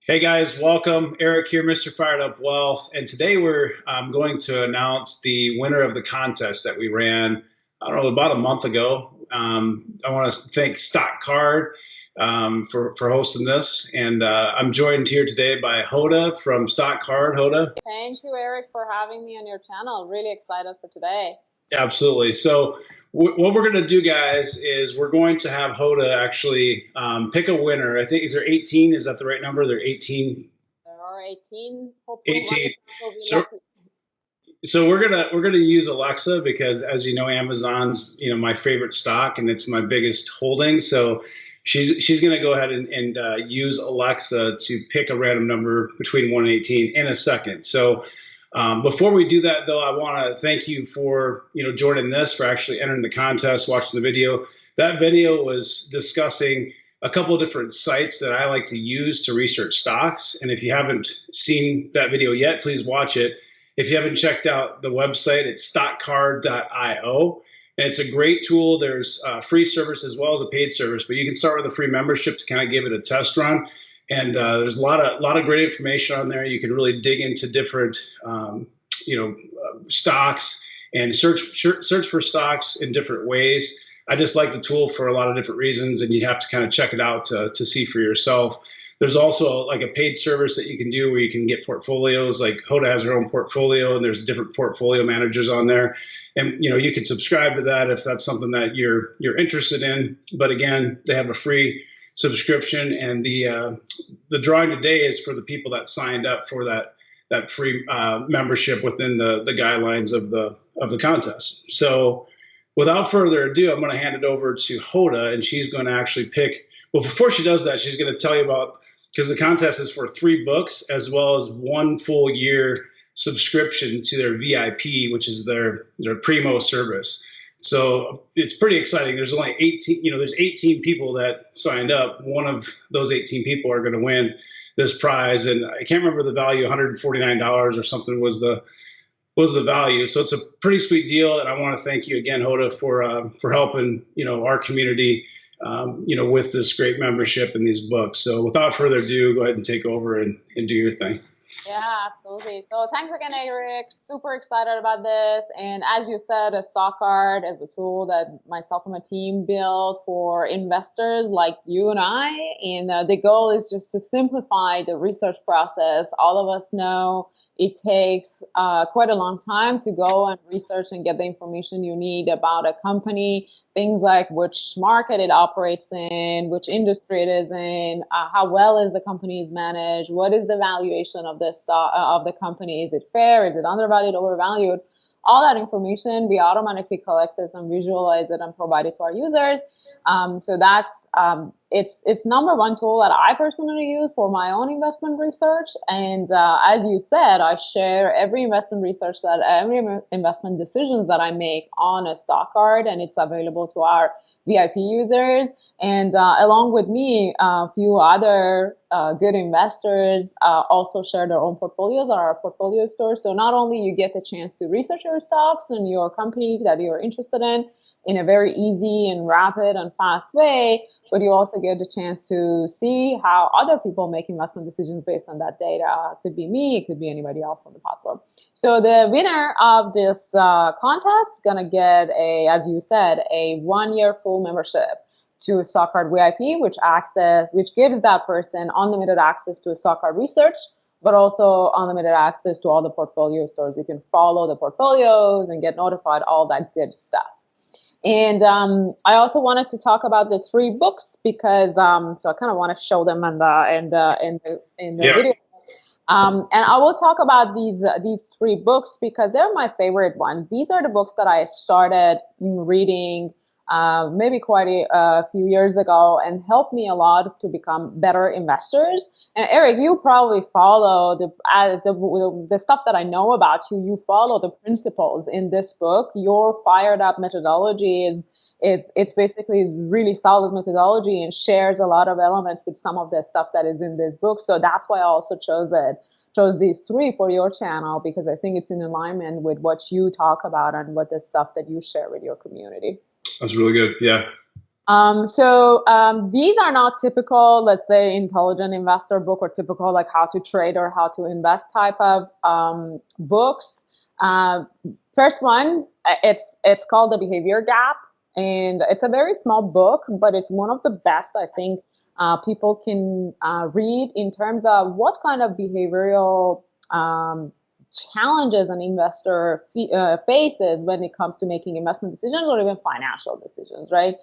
Hey guys, welcome. Eric here, Mr. Fired Up Wealth. And today we're going to announce the winner of the contest that we ran, I don't know, about a month ago. I want to thank Stock Card for hosting this. And I'm joined here today by Hoda from Stock Card. Hoda. Thank you, Eric, for having me on your channel. Really excited for today. Absolutely. So what we're going to do, guys, is we're going to have Hoda actually pick a winner. I think, is there 18? Is that the right number? There are 18. There are 18. Hopefully, 18. will be So lucky. so we're gonna use Alexa because, as you know, Amazon's my favorite stock and it's my biggest holding. So she's gonna go ahead and use Alexa to pick a random number between 1 and 18 in a second. So before we do that, though, I want to thank you for joining this, for actually entering the contest, watching the video. That video was discussing a couple of different sites that I like to use to research stocks. And if you haven't seen that video yet, please watch it. If you haven't checked out the website, it's stockcard.io. And it's a great tool. There's a free service as well as a paid service, but you can start with a free membership to kind of give it a test run. And there's a lot of great information on there. You can really dig into different stocks and search for stocks in different ways. I just like the tool for a lot of different reasons, and you have to kind of check it out to see for yourself. There's also like a paid service that you can do where you can get portfolios. Like Hoda has her own portfolio, and there's different portfolio managers on there, and you can subscribe to that if that's something that you're interested in. But again, they have a free subscription, and the drawing today is for the people that signed up for that free membership within the guidelines of the contest. So without further ado, I'm going to hand it over to Hoda, and she's going to actually pick. Well, before she does that, she's going to tell you about, because the contest is for 3 books as well as 1 full year subscription to their VIP, which is their primo service. So it's pretty exciting. There's only 18, there's 18 people that signed up. One of those 18 people are going to win this prize, and I can't remember the value. $149 or something was the value. So it's a pretty sweet deal, and I want to thank you again, Hoda, for helping our community with this great membership and these books. So without further ado, go ahead and take over and do your thing. Yeah, absolutely. So thanks again, Eric. Super excited about this. And as you said, a stock card is a tool that myself and my team built for investors like you and I. And the goal is just to simplify the research process. All of us know it takes quite a long time to go and research and get the information you need about a company. Things like which market it operates in, which industry it is in, how well is the company is managed, what is the valuation of the stock of the company, is it fair, is it undervalued, overvalued? All that information we automatically collect it and visualize it and provide it to our users. So that's it's number one tool that I personally use for my own investment research. And as you said, I share every investment research that every investment decisions that I make on a stock card, and it's available to our VIP users. And along with me, a few other good investors also share their own portfolios on our portfolio store. So not only you get the chance to research your stocks and your company that you're interested in a very easy and rapid and fast way, but you also get the chance to see how other people make investment decisions based on that data. It could be me, it could be anybody else on the platform. So the winner of this contest is gonna get as you said, a 1-year full membership to Stock Card VIP, which gives that person unlimited access to Stock Card research, but also unlimited access to all the portfolio stores. You can follow the portfolios and get notified, all that good stuff. And I also wanted to talk about the 3 books because so I kind of want to show them in the video. And I will talk about these 3 books because they're my favorite ones. These are the books that I started reading maybe quite a few years ago and helped me a lot to become better investors. And Eric, you probably follow the stuff that I know about you. You follow the principles in this book. Your fired up methodology it's basically really solid methodology and shares a lot of elements with some of the stuff that is in this book. So that's why I also chose these 3 for your channel, because I think it's in alignment with what you talk about and what the stuff that you share with your community. That's really good. Yeah. These are not typical, let's say, intelligent investor book or typical like how to trade or how to invest type of books. First one, it's called The Behavior Gap, and it's a very small book, but it's one of the best I think people can read in terms of what kind of behavioral challenges an investor faces when it comes to making investment decisions or even financial decisions, right?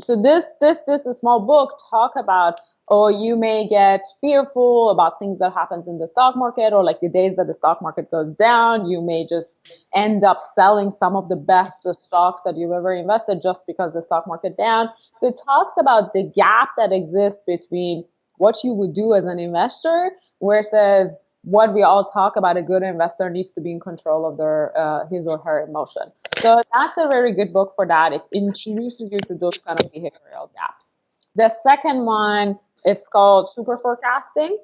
So this a small book talk about, oh, you may get fearful about things that happens in the stock market, or like the days that the stock market goes down, you may just end up selling some of the best stocks that you've ever invested just because the stock market down. So it talks about the gap that exists between what you would do as an investor versus what we all talk about. A good investor needs to be in control of their his or her emotion. So that's a very good book for that. It introduces you to those kind of behavioral gaps. The second one, it's called Super Forecasting.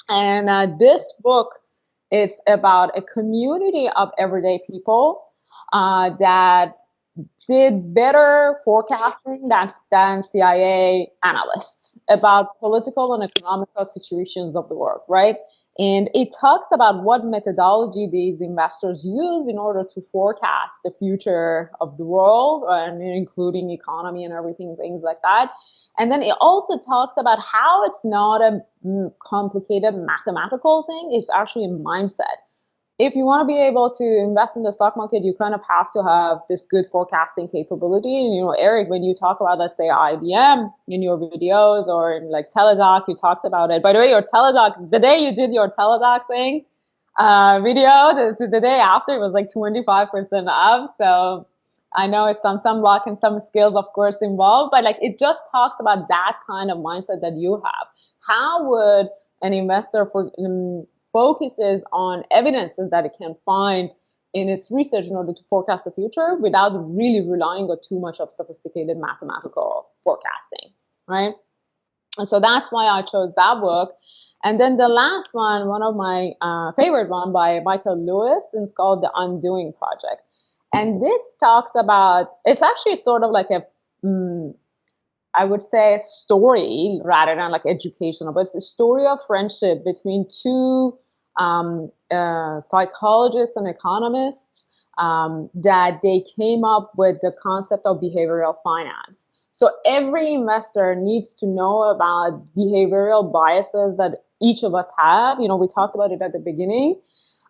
And this book is about a community of everyday people that did better forecasting than CIA analysts about political and economical situations of the world, right? And it talks about what methodology these investors use in order to forecast the future of the world, and including economy and everything, things like that. And then it also talks about how it's not a complicated mathematical thing, it's actually a mindset. If you want to be able to invest in the stock market, you kind of have to have this good forecasting capability. And, Eric, when you talk about, let's say, IBM in your videos or in like Teledoc, you talked about it. By the way, your Teledoc, the day you did your Teledoc thing video, the day after, it was like 25% off. So I know it's some luck and some skills, of course, involved, but like it just talks about that kind of mindset that you have. How would an investor focuses on evidences that it can find in its research in order to forecast the future without really relying on too much of sophisticated mathematical forecasting, right? And so that's why I chose that book. And then the last one of my favorite one by Michael Lewis, is called The Undoing Project. And this talks about, it's actually sort of like a I would say story rather than like educational, but it's a story of friendship between two psychologists and economists that they came up with the concept of behavioral finance. So every investor needs to know about behavioral biases that each of us have. We talked about it at the beginning.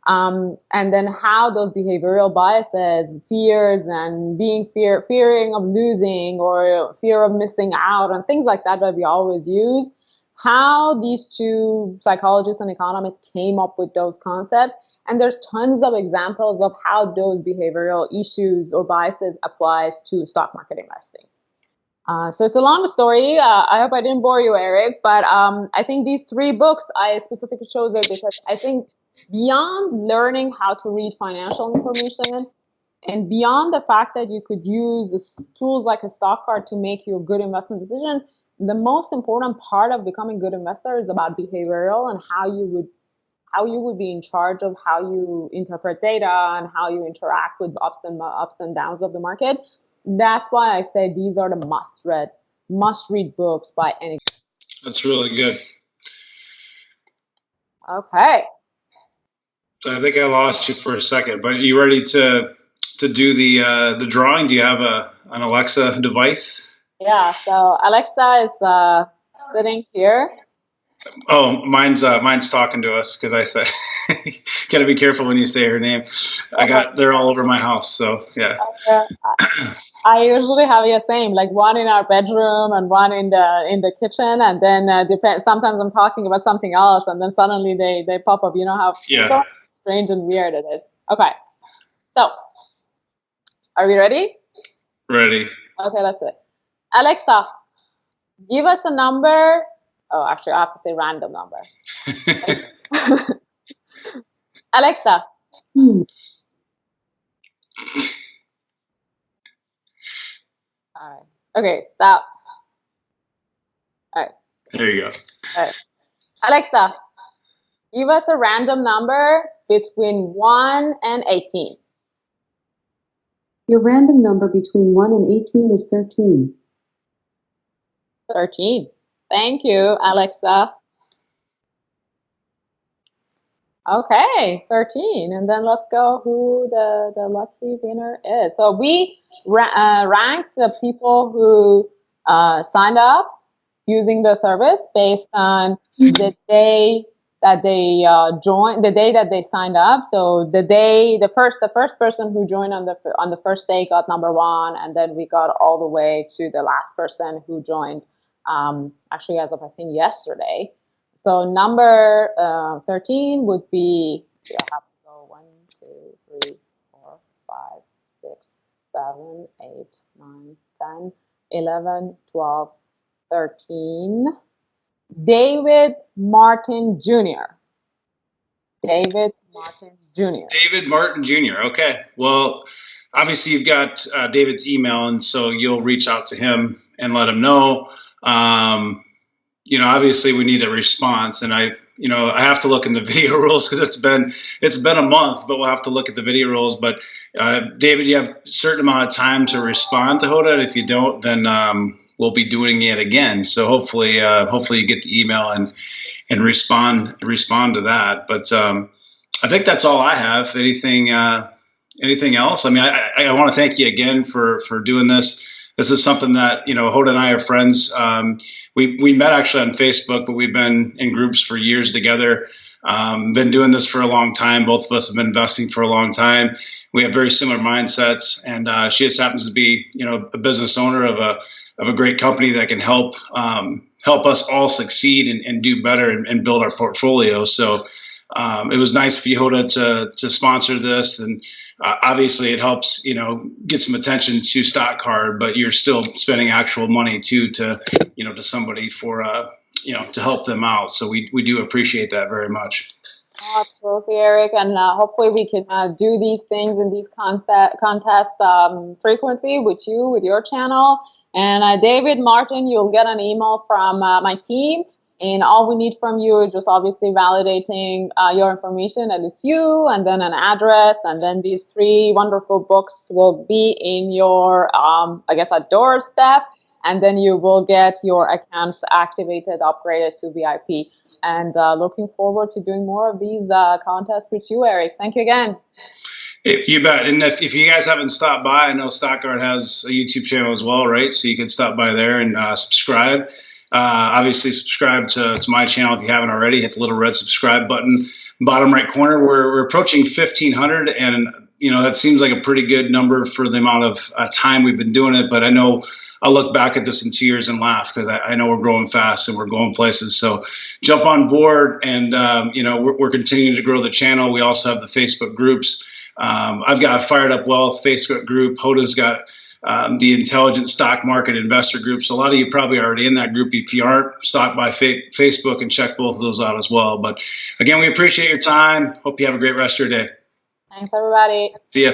And then how those behavioral biases, fears and fearing of losing or fear of missing out and things like that we always use, how these two psychologists and economists came up with those concepts. And there's tons of examples of how those behavioral issues or biases applies to stock market investing. So it's a long story. I hope I didn't bore you, Eric, but I think these three books, I specifically chose it because I think beyond learning how to read financial information and beyond the fact that you could use tools like a stock card to make you a good investment decision, the most important part of becoming a good investor is about behavioral and how you would be in charge of how you interpret data and how you interact with ups and downs of the market. That's why I say these are the must read books by any. That's really good. Okay. I think I lost you for a second, but are you ready to do the drawing? Do you have an Alexa device? Yeah. So Alexa is sitting here. Oh, mine's talking to us because I said, gotta be careful when you say her name. They're all over my house, so yeah. I usually have the same, like one in our bedroom and one in the kitchen, and then sometimes I'm talking about something else, and then suddenly they pop up. You know how so strange and weird it is. Okay, so are we ready? Ready. Okay, that's it. Alexa, give us a number. Oh, actually, I have to say random number. Alexa. All right. Okay, stop. All right. There you go. All right. Alexa, give us a random number between 1 and 18. Your random number between 1 and 18 is 13. 13. Thank you, Alexa. Okay, 13. And then let's go who the lucky winner is. So we ranked the people who signed up using the service based on the day that they joined, the day that they signed up. So the first person who joined on the first day got number 1, and then we got all the way to the last person who joined. Actually, as of I think yesterday. So number 13 would be, you'll have to go 1, 2, 3, 4, 5, 6, 7, 8, 9, 10, 11, 12, 13. David Martin Jr. David Martin Jr. David Martin Jr. Okay. Well, obviously you've got David's email, and so you'll reach out to him and let him know. Obviously we need a response, and I have to look in the video rules because it's been a month, but we'll have to look at the video rules. But David, you have a certain amount of time to respond to Hoda, and if you don't, then we'll be doing it again. So hopefully you get the email and respond to that. But I think that's all I have. Anything else? I mean, I want to thank you again for doing this. This is something that, Hoda and I are friends. We met actually on Facebook, but we've been in groups for years together. Been doing this for a long time. Both of us have been investing for a long time. We have very similar mindsets, and she just happens to be, a business owner of a great company that can help us all succeed and do better and build our portfolio. So it was nice for you, Hoda, to sponsor this, and obviously it helps, get some attention to StockCard, but you're still spending actual money too to somebody for to help them out. So we do appreciate that very much. Oh, absolutely, Eric, and hopefully we can do these things in these contests frequently with you, with your channel. And David Martin, you'll get an email from my team, and all we need from you is just obviously validating your information that it's you, and then an address, and then these 3 wonderful books will be in your, a doorstep, and then you will get your accounts activated, upgraded to VIP. And looking forward to doing more of these contests with you, Eric. Thank you again. You bet. And if you guys haven't stopped by, I know StockCard has a YouTube channel as well, right? So you can stop by there and subscribe. Obviously, subscribe to my channel if you haven't already. Hit the little red subscribe button, bottom right corner. We're approaching 1,500, and that seems like a pretty good number for the amount of time we've been doing it. But I know I'll look back at this in 2 years and laugh because I know we're growing fast and we're going places. So jump on board, and we're continuing to grow the channel. We also have the Facebook groups. I've got a Fired Up Wealth Facebook group. Hoda's got the Intelligent Stock Market Investor group. So a lot of you probably already in that group. If you aren't, stop by Facebook and check both of those out as well. But again, we appreciate your time. Hope you have a great rest of your day. Thanks, everybody. See ya.